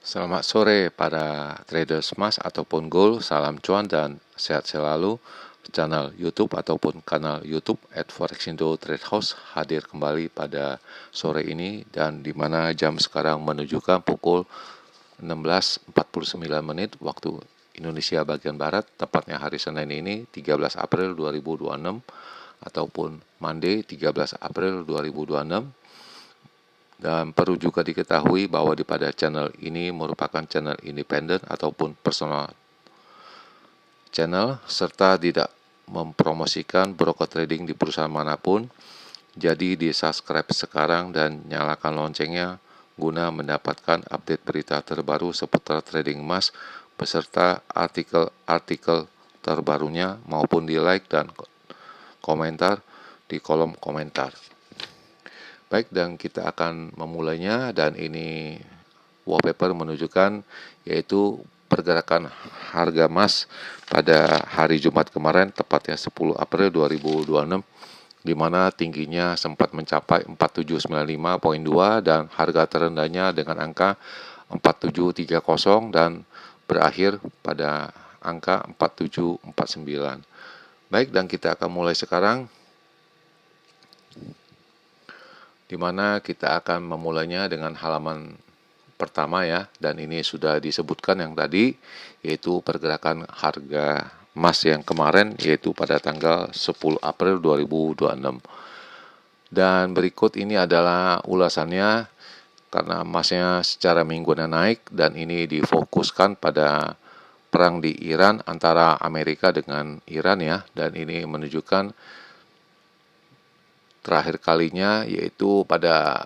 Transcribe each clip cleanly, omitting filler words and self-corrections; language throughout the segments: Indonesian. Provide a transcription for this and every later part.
Selamat sore para traders emas ataupun gold, salam cuan dan sehat selalu. Channel YouTube ataupun kanal YouTube @forexindo Trade House hadir kembali pada sore ini dan di mana jam sekarang menunjukkan pukul 16.49 waktu Indonesia bagian Barat, tepatnya hari Senin ini 13 April 2026 ataupun Monday 13 April 2026. Dan perlu juga diketahui bahwa pada channel ini merupakan channel independen ataupun personal channel serta tidak mempromosikan broker trading di perusahaan manapun. Jadi di subscribe sekarang dan nyalakan loncengnya guna mendapatkan update berita terbaru seputar trading emas beserta artikel-artikel terbarunya maupun di like dan komentar di kolom komentar. Baik, dan kita akan memulainya dan ini wallpaper menunjukkan yaitu pergerakan harga emas pada hari Jumat kemarin tepatnya 10 April 2026 di mana tingginya sempat mencapai 4795.2 dan harga terendahnya dengan angka 4730 dan berakhir pada angka 4749. Baik, dan kita akan mulai sekarang di mana kita akan memulainya dengan halaman pertama ya, dan ini sudah disebutkan yang tadi, yaitu pergerakan harga emas yang kemarin, yaitu pada tanggal 10 April 2026. Dan berikut ini adalah ulasannya, karena emasnya secara mingguan naik, dan ini difokuskan pada perang di Iran antara Amerika dengan Iran ya, dan ini menunjukkan terakhir kalinya yaitu pada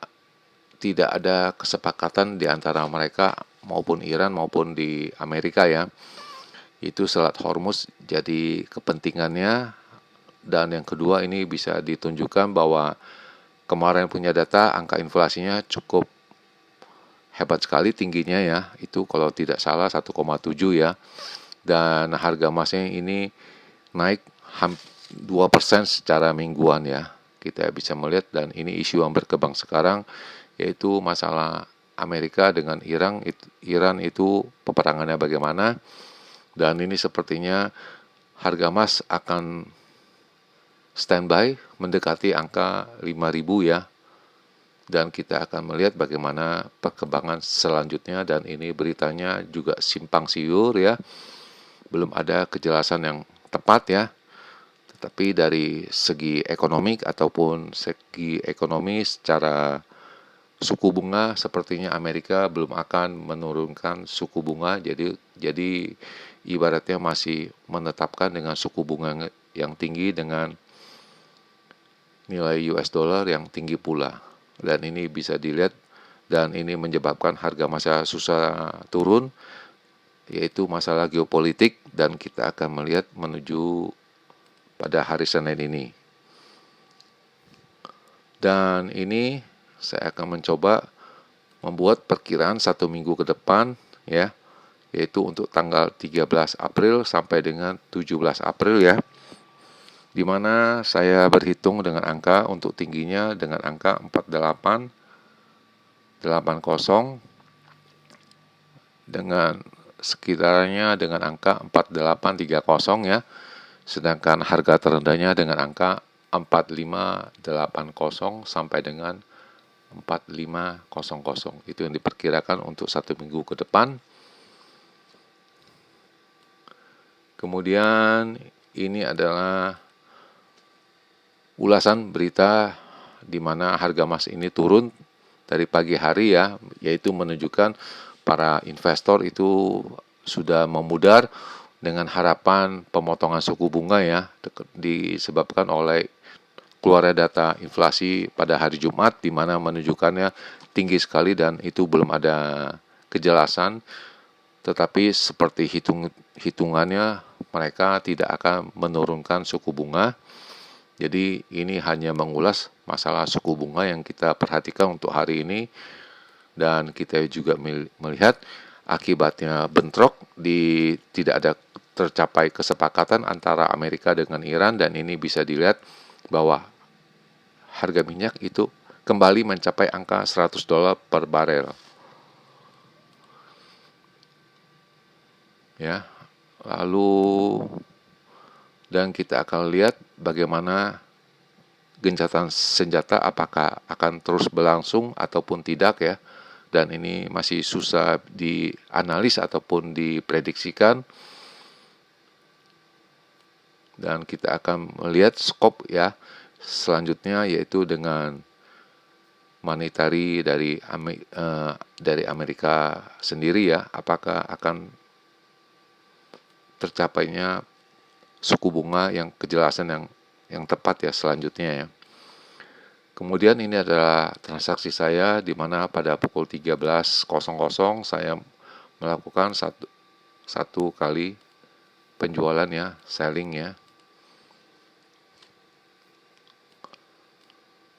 tidak ada kesepakatan di antara mereka maupun Iran maupun di Amerika ya. Itu Selat Hormuz jadi kepentingannya, dan yang kedua ini bisa ditunjukkan bahwa kemarin punya data angka inflasinya cukup hebat sekali tingginya ya. Itu kalau tidak salah 1,7 ya. Dan harga emasnya ini naik 2% secara mingguan ya. Kita bisa melihat, dan ini isu yang berkembang sekarang yaitu masalah Amerika dengan Iran itu peperangannya bagaimana, dan ini sepertinya harga emas akan standby mendekati angka 5.000 ya, dan kita akan melihat bagaimana perkembangan selanjutnya, dan ini beritanya juga simpang siur ya, belum ada kejelasan yang tepat ya. Tapi dari segi ekonomi ataupun segi ekonomi secara suku bunga sepertinya Amerika belum akan menurunkan suku bunga, jadi ibaratnya masih menetapkan dengan suku bunga yang tinggi dengan nilai US dollar yang tinggi pula, dan ini bisa dilihat, dan ini menyebabkan harga masa susah turun, yaitu masalah geopolitik, dan kita akan melihat menuju pada hari Senin ini. Dan ini saya akan mencoba membuat perkiraan 1 minggu ke depan ya, yaitu untuk tanggal 13 April sampai dengan 17 April ya, di mana saya berhitung dengan angka untuk tingginya dengan angka 4880 dengan sekitarnya dengan angka 4830 ya. Sedangkan harga terendahnya dengan angka 4580 sampai dengan 4500. Itu yang diperkirakan untuk 1 minggu ke depan. Kemudian ini adalah ulasan berita di mana harga emas ini turun dari pagi hari ya, yaitu menunjukkan para investor itu sudah memudar dengan harapan pemotongan suku bunga ya, disebabkan oleh keluarnya data inflasi pada hari Jumat, di mana menunjukkannya tinggi sekali dan itu belum ada kejelasan, tetapi seperti hitungannya mereka tidak akan menurunkan suku bunga. Jadi ini hanya mengulas masalah suku bunga yang kita perhatikan untuk hari ini, dan kita juga melihat akibatnya bentrok tidak ada tercapai kesepakatan antara Amerika dengan Iran, dan ini bisa dilihat bahwa harga minyak itu kembali mencapai angka $100 per barel. ya. Lalu dan kita akan lihat bagaimana gencatan senjata apakah akan terus berlangsung ataupun tidak ya. Dan ini masih susah dianalis ataupun diprediksikan. Dan kita akan melihat skop ya selanjutnya, yaitu dengan monetary dari Amerika sendiri ya, apakah akan tercapainya suku bunga yang kejelasan yang tepat ya selanjutnya ya. Kemudian ini adalah transaksi saya di mana pada pukul 13.00 saya melakukan satu kali penjualan ya, selling ya.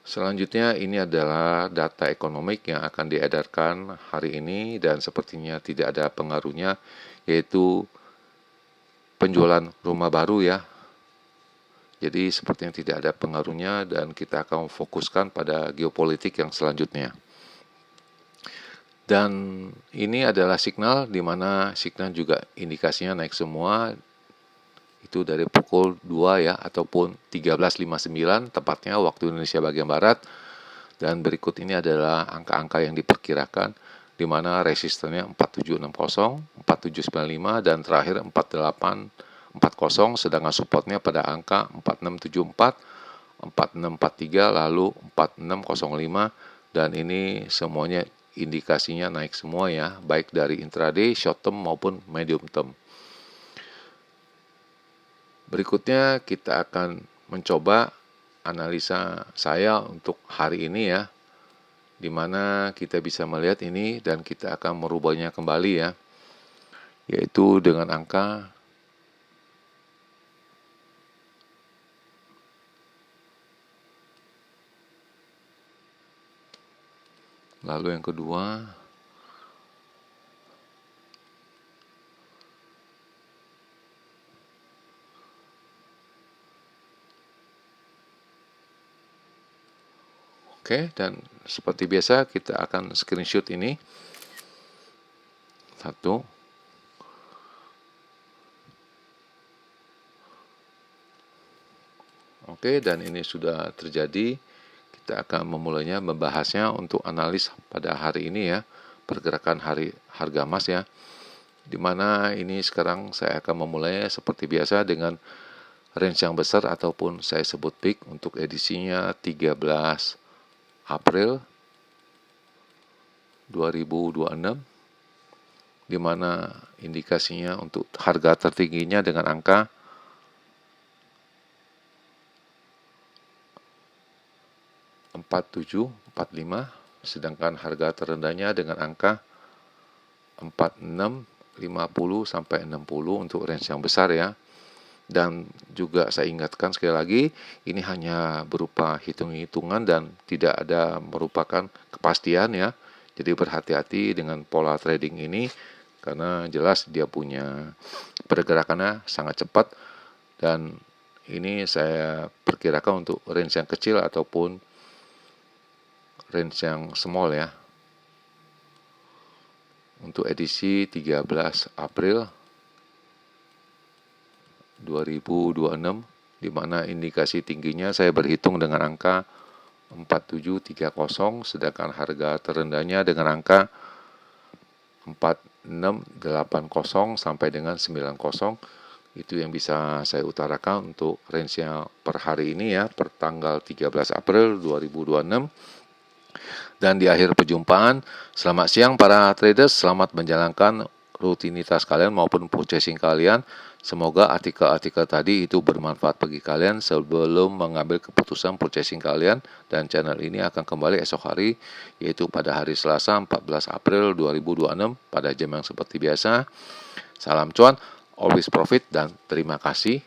Selanjutnya ini adalah data ekonomik yang akan diedarkan hari ini dan sepertinya tidak ada pengaruhnya, yaitu penjualan rumah baru ya. Jadi sepertinya tidak ada pengaruhnya dan kita akan fokuskan pada geopolitik yang selanjutnya. Dan ini adalah signal di mana signal juga indikasinya naik semua. Itu dari pukul 2 ya ataupun 13.59 tepatnya waktu Indonesia bagian barat. Dan berikut ini adalah angka-angka yang diperkirakan di mana resistennya 4760, 4795 dan terakhir 4840, sedangkan supportnya pada angka 4674, 4643 lalu 4605 dan ini semuanya indikasinya naik semua ya, baik dari intraday, short term maupun medium term. Berikutnya kita akan mencoba analisa saya untuk hari ini ya, di mana kita bisa melihat ini dan kita akan merubahnya kembali ya, yaitu dengan angka lalu yang kedua oke, dan seperti biasa kita akan screenshot ini. Satu. Oke, dan ini sudah terjadi. Kita akan memulainya membahasnya untuk analis pada hari ini ya, pergerakan harga emas ya. Dimana ini sekarang saya akan memulainya seperti biasa dengan range yang besar ataupun saya sebut peak untuk edisinya 13 April 2026, di mana indikasinya untuk harga tertingginya dengan angka 4745, sedangkan harga terendahnya dengan angka 4650 sampai 60 untuk range yang besar ya. Dan juga saya ingatkan sekali lagi, ini hanya berupa hitung-hitungan dan tidak ada merupakan kepastian ya. Jadi berhati-hati dengan pola trading ini karena jelas dia punya pergerakannya sangat cepat dan ini saya perkirakan untuk range yang kecil ataupun range yang small ya. Untuk edisi 13 April 2026, di mana indikasi tingginya saya berhitung dengan angka 4730, sedangkan harga terendahnya dengan angka 4680 sampai dengan 90. Itu yang bisa saya utarakan untuk range-nya per hari ini ya, per tanggal 13 April 2026. Dan di akhir perjumpaan, selamat siang para traders, selamat menjalankan rutinitas kalian maupun purchasing kalian. Semoga artikel-artikel tadi itu bermanfaat bagi kalian sebelum mengambil keputusan purchasing kalian. Dan channel ini akan kembali esok hari, yaitu pada hari Selasa 14 April 2026 pada jam yang seperti biasa. Salam cuan, always profit, dan terima kasih.